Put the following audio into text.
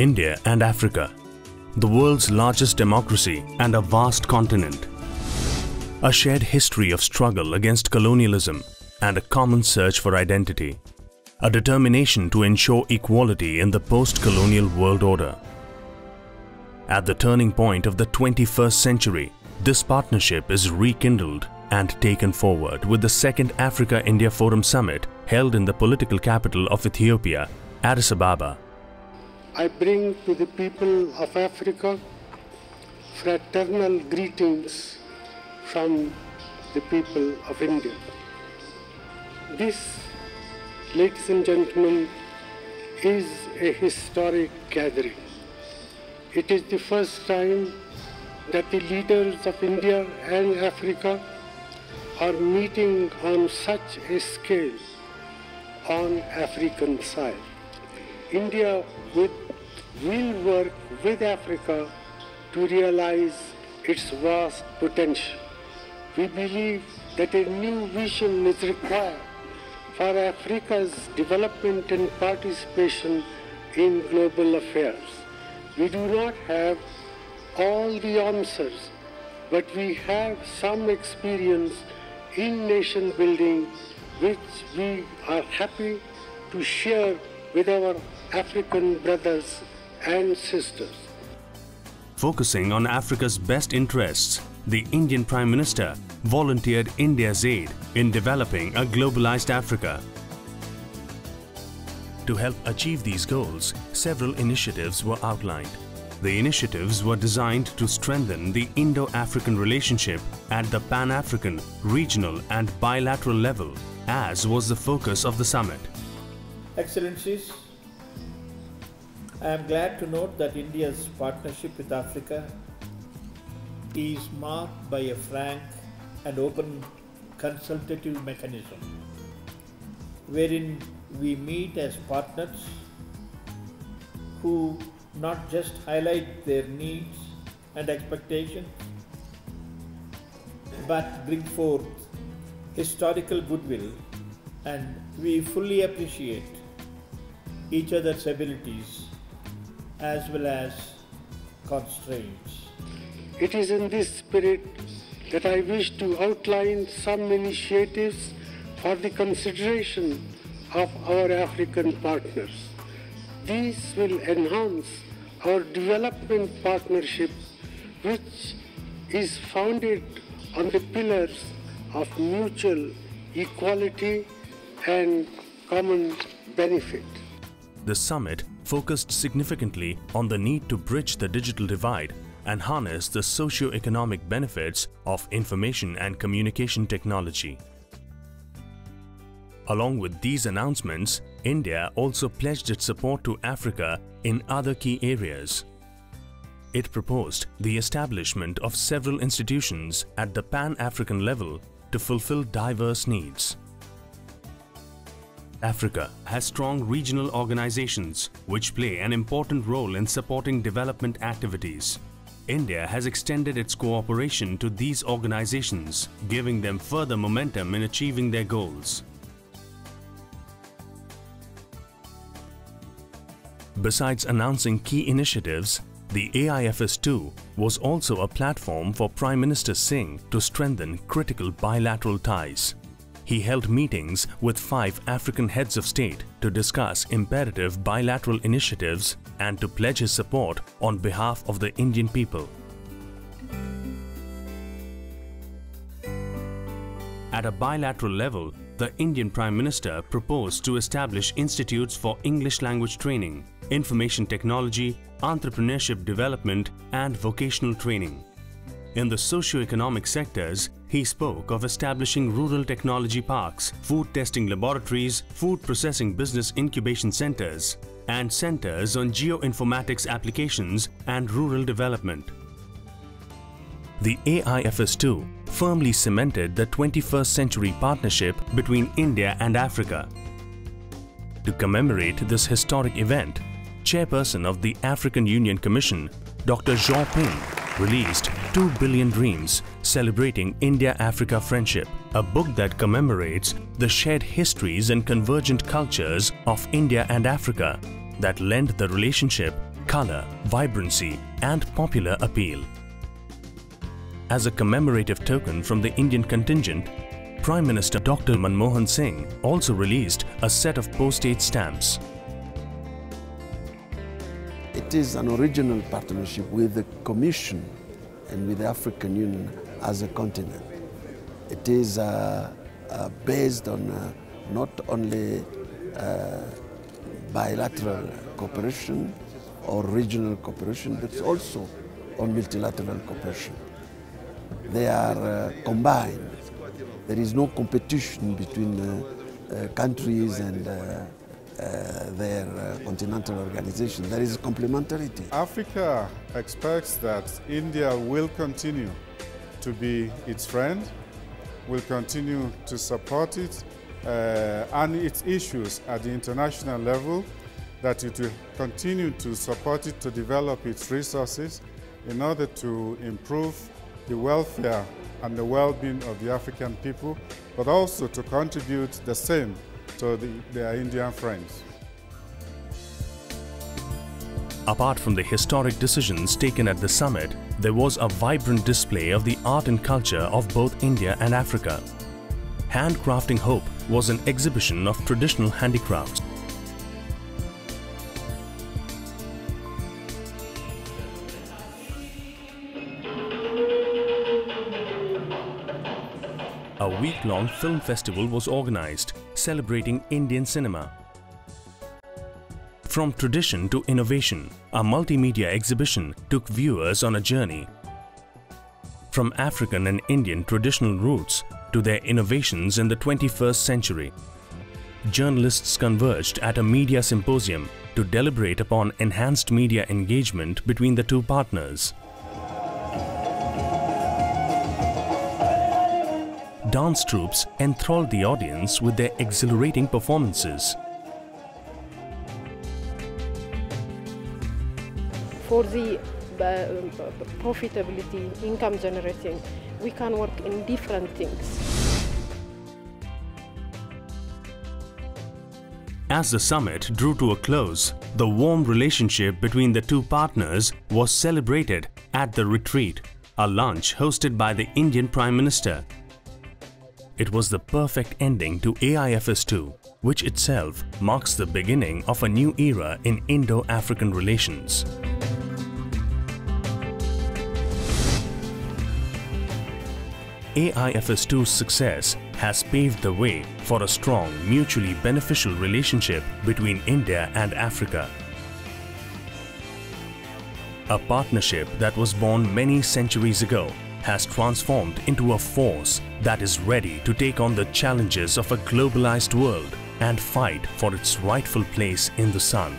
India and Africa, the world's largest democracy and a vast continent. A shared history of struggle against colonialism and a common search for identity. A determination to ensure equality in the post-colonial world order. At the turning point of the 21st century, this partnership is rekindled and taken forward with the second Africa-India Forum Summit held in the political capital of Ethiopia, Addis Ababa. I bring to the people of Africa fraternal greetings from the people of India. This, ladies and gentlemen, is a historic gathering. It is the first time that the leaders of India and Africa are meeting on such a scale on African side. India will work with Africa to realize its vast potential. We believe that a new vision is required for Africa's development and participation in global affairs. We do not have all the answers, but we have some experience in nation building which we are happy to share with our African brothers and sisters. Focusing on Africa's best interests, the Indian Prime Minister volunteered India's aid in developing a globalized Africa. To help achieve these goals, several initiatives were outlined. The initiatives were designed to strengthen the Indo-African relationship at the Pan-African, regional and bilateral level, as was the focus of the summit. Excellencies, I am glad to note that India's partnership with Africa is marked by a frank and open consultative mechanism, wherein we meet as partners who not just highlight their needs and expectations, but bring forth historical goodwill, and we fully appreciate each other's abilities as well as constraints. It is in this spirit that I wish to outline some initiatives for the consideration of our African partners. These will enhance our development partnership, which is founded on the pillars of mutual equality and common benefit. The summit focused significantly on the need to bridge the digital divide and harness the socio-economic benefits of information and communication technology. Along with these announcements, India also pledged its support to Africa in other key areas. It proposed the establishment of several institutions at the Pan-African level to fulfill diverse needs. Africa has strong regional organizations which play an important role in supporting development activities. India has extended its cooperation to these organizations, giving them further momentum in achieving their goals. Besides announcing key initiatives, the AIFS2 was also a platform for Prime Minister Singh to strengthen critical bilateral ties. He held meetings with 5 African heads of state to discuss imperative bilateral initiatives and to pledge his support on behalf of the Indian people. At a bilateral level, the Indian Prime Minister proposed to establish institutes for English language training, information technology, entrepreneurship development and vocational training. In the socio-economic sectors, he spoke of establishing rural technology parks, food testing laboratories, food processing business incubation centers, and centers on geoinformatics applications and rural development. The AIFS2 firmly cemented the 21st century partnership between India and Africa. To commemorate this historic event, Chairperson of the African Union Commission, Dr. Jean Ping, released 2 Billion Dreams, Celebrating India-Africa Friendship, a book that commemorates the shared histories and convergent cultures of India and Africa that lend the relationship color, vibrancy and popular appeal. As a commemorative token from the Indian contingent, Prime Minister Dr. Manmohan Singh also released a set of postage stamps. It is an original partnership with the Commission and with the African Union as a continent. It is based on not only bilateral cooperation or regional cooperation, but also on multilateral cooperation. They are combined. There is no competition between countries and their continental organization. There is complementarity. Africa expects that India will continue to be its friend, will continue to support it and its issues at the international level, that it will continue to support it to develop its resources in order to improve the welfare and the well-being of the African people, but also to contribute the same to their Indian friends. Apart from the historic decisions taken at the summit, there was a vibrant display of the art and culture of both India and Africa. Handcrafting Hope was an exhibition of traditional handicrafts. A week-long film festival was organized, celebrating Indian cinema. From tradition to innovation, a multimedia exhibition took viewers on a journey. From African and Indian traditional roots to their innovations in the 21st century, journalists converged at a media symposium to deliberate upon enhanced media engagement between the two partners. Dance troupes enthralled the audience with their exhilarating performances. For the profitability, income generating, we can work in different things. As the summit drew to a close, the warm relationship between the two partners was celebrated at the retreat, a lunch hosted by the Indian Prime Minister. It was the perfect ending to AIFS2, which itself marks the beginning of a new era in Indo-African relations. AIFS2's success has paved the way for a strong, mutually beneficial relationship between India and Africa. A partnership that was born many centuries ago has transformed into a force that is ready to take on the challenges of a globalized world and fight for its rightful place in the sun.